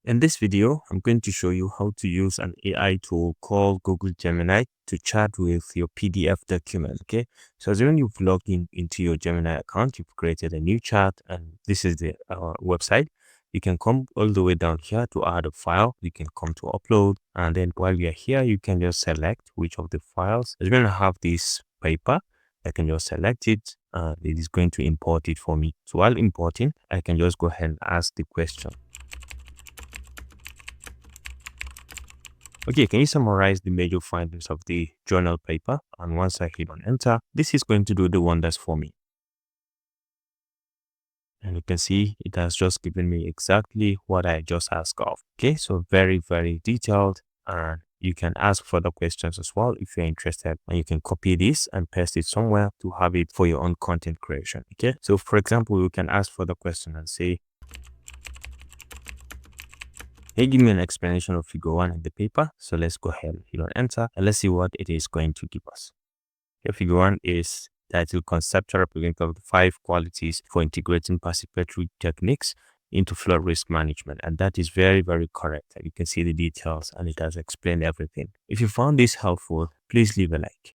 In this video, I'm going to show you how to use an AI tool called Google Gemini to chat with your PDF document. Okay, so as when you've logged into your Gemini account, you've created a new chat, and this is the website. You can come all the way down here to add a file. You can come to upload, and then while you're here, you can just select which of the files. As when I have this paper, I can just select it, and it is going to import it for me. So while importing, I can just go ahead and ask the question. Okay, can you summarize the major findings of the journal paper? And once I hit on enter, this is going to do the wonders for me. And you can see it has just given me exactly what I just asked of. Okay, so very, very detailed. And you can ask further questions as well if you're interested. And you can copy this and paste it somewhere to have it for your own content creation. Okay, so for example, you can ask further question and say, hey, give me an explanation of figure 1 in the paper. So let's go ahead and hit on enter and let's see what it is going to give us. Okay, figure 1 is titled Conceptual Representative of the 5 qualities for integrating participatory techniques into flood risk management. And that is very, very correct. You can see the details and it has explained everything. If you found this helpful, please leave a like.